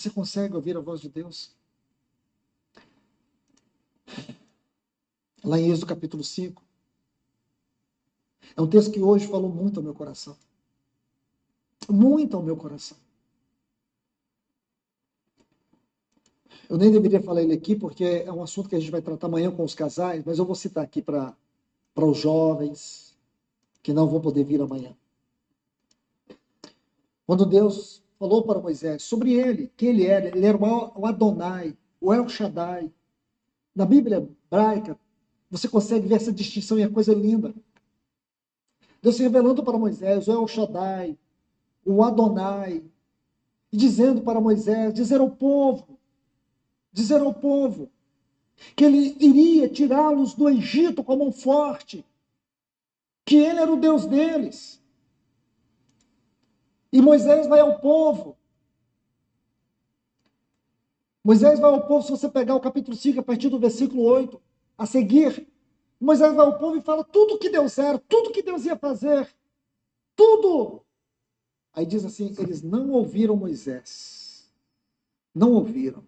Você consegue ouvir a voz de Deus? Lá em Êxodo capítulo 5. É um texto que hoje falou muito ao meu coração. Muito ao meu coração. Eu nem deveria falar ele aqui, porque é um assunto que a gente vai tratar amanhã com os casais, mas eu vou citar aqui para os jovens que não vão poder vir amanhã. Quando Deus falou para Moisés sobre ele, quem ele era o Adonai, o El Shaddai. Na Bíblia hebraica, você consegue ver essa distinção e é coisa linda. Deus se revelando para Moisés, o El Shaddai, o Adonai, e dizendo para Moisés, dizer ao povo, que ele iria tirá-los do Egito com a mão forte, que ele era o Deus deles. E Moisés vai ao povo. Moisés vai ao povo, se você pegar o capítulo 5, a partir do versículo 8, a seguir, Moisés vai ao povo e fala tudo que Deus era, tudo que Deus ia fazer, tudo. Aí diz assim, eles não ouviram Moisés. Não ouviram.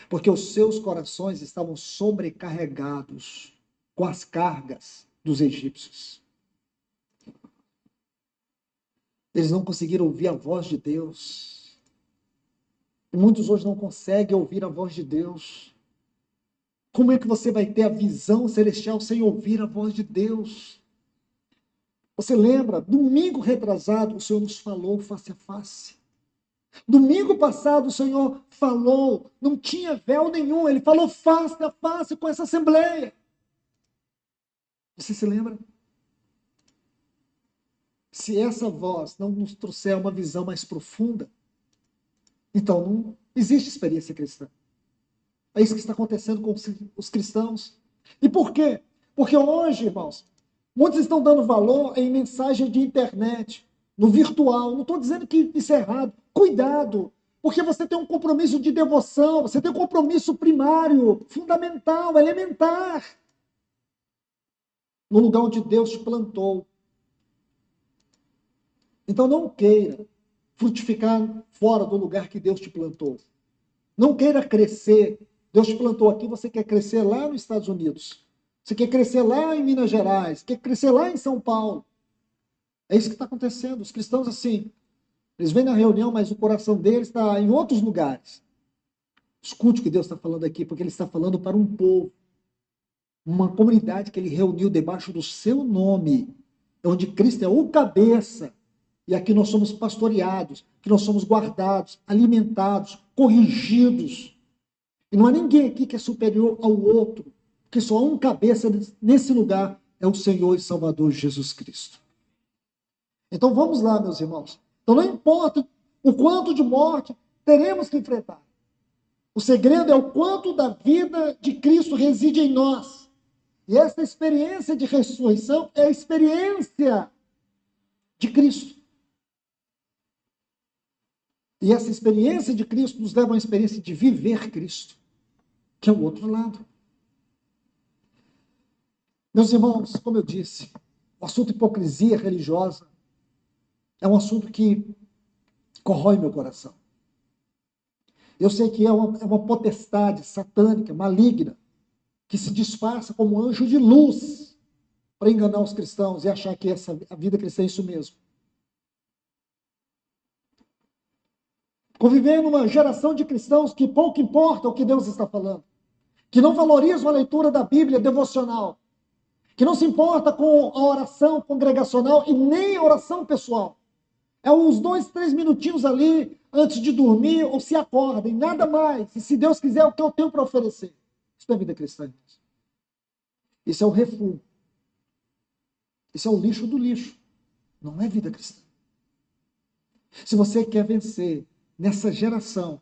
Porque os seus corações estavam sobrecarregados com as cargas dos egípcios. Eles não conseguiram ouvir a voz de Deus. E muitos hoje não conseguem ouvir a voz de Deus. Como é que você vai ter a visão celestial sem ouvir a voz de Deus? Você lembra, domingo retrasado, o Senhor nos falou face a face. Domingo passado o Senhor falou, não tinha véu nenhum, ele falou face a face com essa assembleia. Você se lembra? Se essa voz não nos trouxer uma visão mais profunda, então não existe experiência cristã. É isso que está acontecendo com os cristãos. E por quê? Porque hoje, irmãos, muitos estão dando valor em mensagem de internet, no virtual. Não estou dizendo que isso é errado. Cuidado, porque você tem um compromisso de devoção, você tem um compromisso primário, fundamental, elementar, no lugar onde Deus te plantou. Então não queira frutificar fora do lugar que Deus te plantou. Não queira crescer. Deus te plantou aqui, você quer crescer lá nos Estados Unidos. Você quer crescer lá em Minas Gerais, quer crescer lá em São Paulo. É isso que está acontecendo. Os cristãos, assim, eles vêm na reunião, mas o coração deles está em outros lugares. Escute o que Deus está falando aqui, porque Ele está falando para um povo, uma comunidade que Ele reuniu debaixo do seu nome, onde Cristo é o cabeça, e aqui nós somos pastoreados, que nós somos guardados, alimentados, corrigidos. E não há ninguém aqui que é superior ao outro, porque só há um cabeça nesse lugar, é o Senhor e Salvador Jesus Cristo. Então vamos lá, meus irmãos. Então não importa o quanto de morte teremos que enfrentar. O segredo é o quanto da vida de Cristo reside em nós. E essa experiência de ressurreição é a experiência de Cristo. E essa experiência de Cristo nos leva a uma experiência de viver Cristo, que é o outro lado. Meus irmãos, como eu disse, o assunto hipocrisia religiosa é um assunto que corrói meu coração. Eu sei que é uma potestade satânica, maligna, que se disfarça como anjo de luz para enganar os cristãos e achar que a vida cristã é isso mesmo. Conviver numa geração de cristãos que pouco importa o que Deus está falando, que não valorizam a leitura da Bíblia devocional, que não se importa com a oração congregacional e nem a oração pessoal. É uns 2, 3 minutinhos ali antes de dormir ou se acordem, nada mais. E se Deus quiser, é o que eu tenho para oferecer. Isso não é vida cristã. Isso é o refúgio. Isso é o lixo do lixo. Não é vida cristã. Se você quer vencer nessa geração,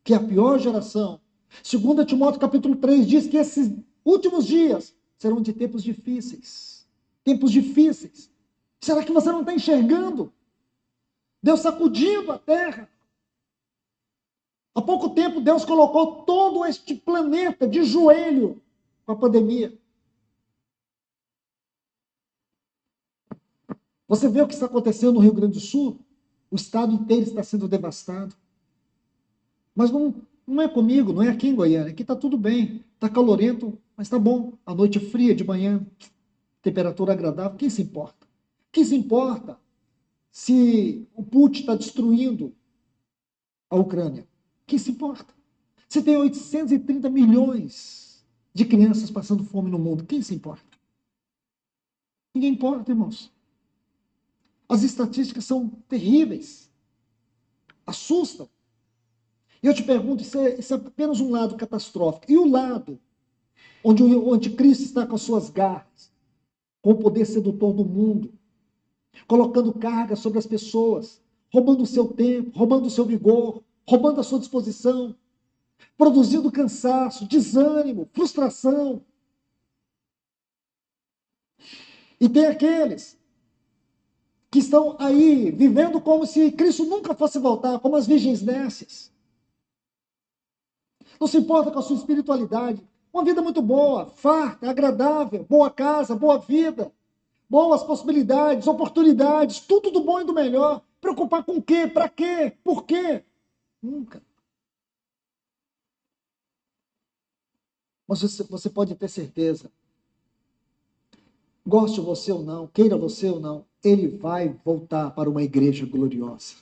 que é a pior geração, 2 Timóteo capítulo 3 diz que esses últimos dias serão de tempos difíceis. Tempos difíceis. Será que você não está enxergando? Deus sacudindo a terra. Há pouco tempo, Deus colocou todo este planeta de joelho com a pandemia. Você vê o que está acontecendo no Rio Grande do Sul? O estado inteiro está sendo devastado. Mas não é comigo, não é aqui em Goiânia. Aqui está tudo bem, está calorento, mas está bom. A noite é fria, de manhã, temperatura agradável. Quem se importa? Quem se importa se o Putin está destruindo a Ucrânia? Quem se importa? Se tem 830 milhões de crianças passando fome no mundo, quem se importa? Ninguém importa, irmãos. As estatísticas são terríveis, assustam. E eu te pergunto, isso é apenas um lado catastrófico. E o lado onde o anticristo está com as suas garras, com o poder sedutor do mundo, colocando carga sobre as pessoas, roubando o seu tempo, roubando o seu vigor, roubando a sua disposição, produzindo cansaço, desânimo, frustração. E tem aqueles que estão aí vivendo como se Cristo nunca fosse voltar, como as virgens nécias. Não se importa com a sua espiritualidade. Uma vida muito boa, farta, agradável, boa casa, boa vida, boas possibilidades, oportunidades, tudo do bom e do melhor. Preocupar com o quê? Para quê? Por quê? Nunca. Mas você pode ter certeza, goste você ou não, queira você ou não, ele vai voltar para uma igreja gloriosa.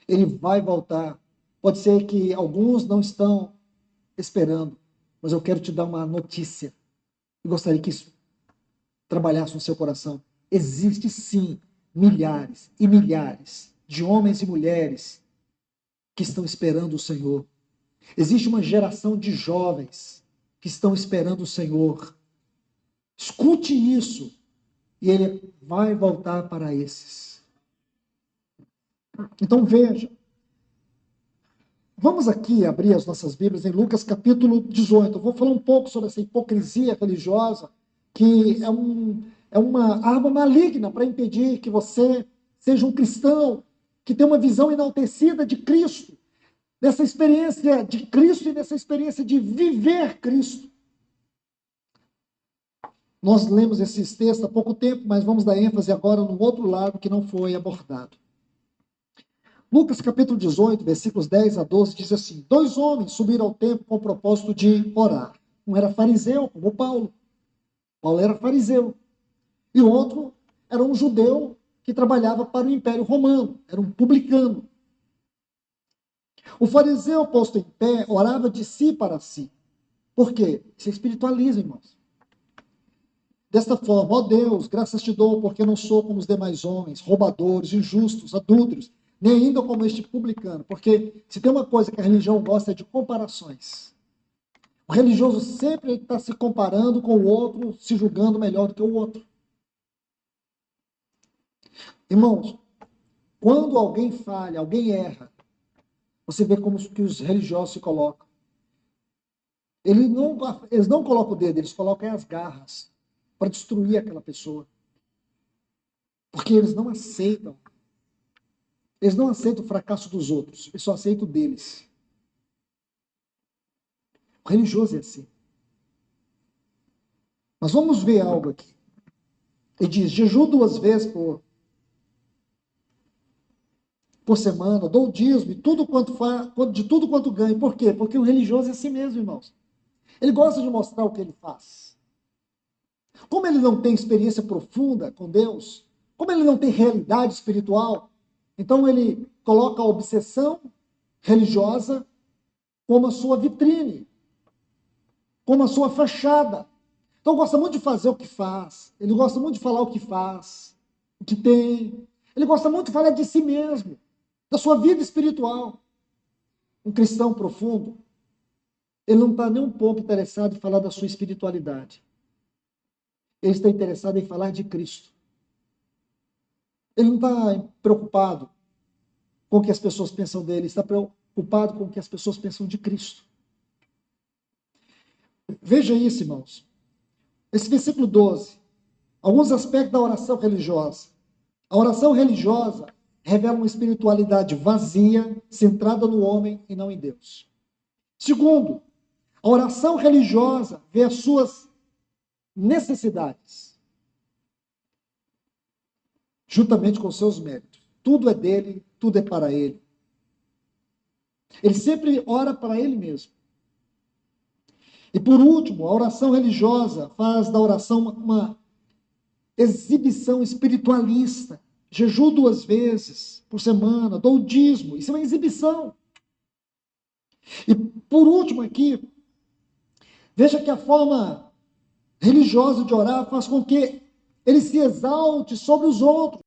Ele vai voltar. Pode ser que alguns não estão esperando, mas eu quero te dar uma notícia. Eu gostaria que isso trabalhasse no seu coração. Existe sim milhares e milhares de homens e mulheres que estão esperando o Senhor. Existe uma geração de jovens que estão esperando o Senhor. Escute isso e ele vai voltar para esses. Então veja, vamos aqui abrir as nossas Bíblias em Lucas capítulo 18. Eu vou falar um pouco sobre essa hipocrisia religiosa, que é uma arma maligna para impedir que você seja um cristão, que tem uma visão enaltecida de Cristo, dessa experiência de Cristo e dessa experiência de viver Cristo. Nós lemos esses textos há pouco tempo, mas vamos dar ênfase agora no outro lado que não foi abordado. Lucas capítulo 18, versículos 10 a 12, diz assim: 2 homens subiram ao templo com o propósito de orar. Um era fariseu, como Paulo. Paulo era fariseu. E o outro era um judeu que trabalhava para o Império Romano, era um publicano. O fariseu, posto em pé, orava de si para si. Por quê? Isso é espiritualismo, irmãos. Desta forma, ó Deus, graças te dou, porque não sou como os demais homens, roubadores, injustos, adúlteros, nem ainda como este publicano. Porque se tem uma coisa que a religião gosta é de comparações. O religioso sempre está se comparando com o outro, se julgando melhor do que o outro. Irmãos, quando alguém falha, alguém erra, você vê como que os religiosos se colocam. Eles não colocam o dedo, eles colocam as garras para destruir aquela pessoa. Porque eles não aceitam. Eles não aceitam o fracasso dos outros, eles só aceitam o deles. O religioso é assim. Mas vamos ver algo aqui. Ele diz: jejuo 2 vezes por semana, dou o dízimo, de tudo quanto ganho. Por quê? Porque o religioso é assim mesmo, irmãos. Ele gosta de mostrar o que ele faz. Como ele não tem experiência profunda com Deus, como ele não tem realidade espiritual, então ele coloca a obsessão religiosa como a sua vitrine, como a sua fachada. Então gosta muito de fazer o que faz, ele gosta muito de falar o que faz, o que tem, ele gosta muito de falar de si mesmo, da sua vida espiritual. Um cristão profundo, ele não está nem um pouco interessado em falar da sua espiritualidade. Ele está interessado em falar de Cristo. Ele não está preocupado com o que as pessoas pensam dele, ele está preocupado com o que as pessoas pensam de Cristo. Veja isso, irmãos. Esse versículo 12. Alguns aspectos da oração religiosa. A oração religiosa revela uma espiritualidade vazia, centrada no homem e não em Deus. Segundo, a oração religiosa vê as suas necessidades, juntamente com os seus méritos. Tudo é dele, tudo é para ele. Ele sempre ora para ele mesmo. E por último, a oração religiosa faz da oração uma exibição espiritualista. Jejuo 2 vezes por semana, dou o dízimo. Isso é uma exibição. E por último aqui, veja que a forma religiosa de orar faz com que ele se exalte sobre os outros.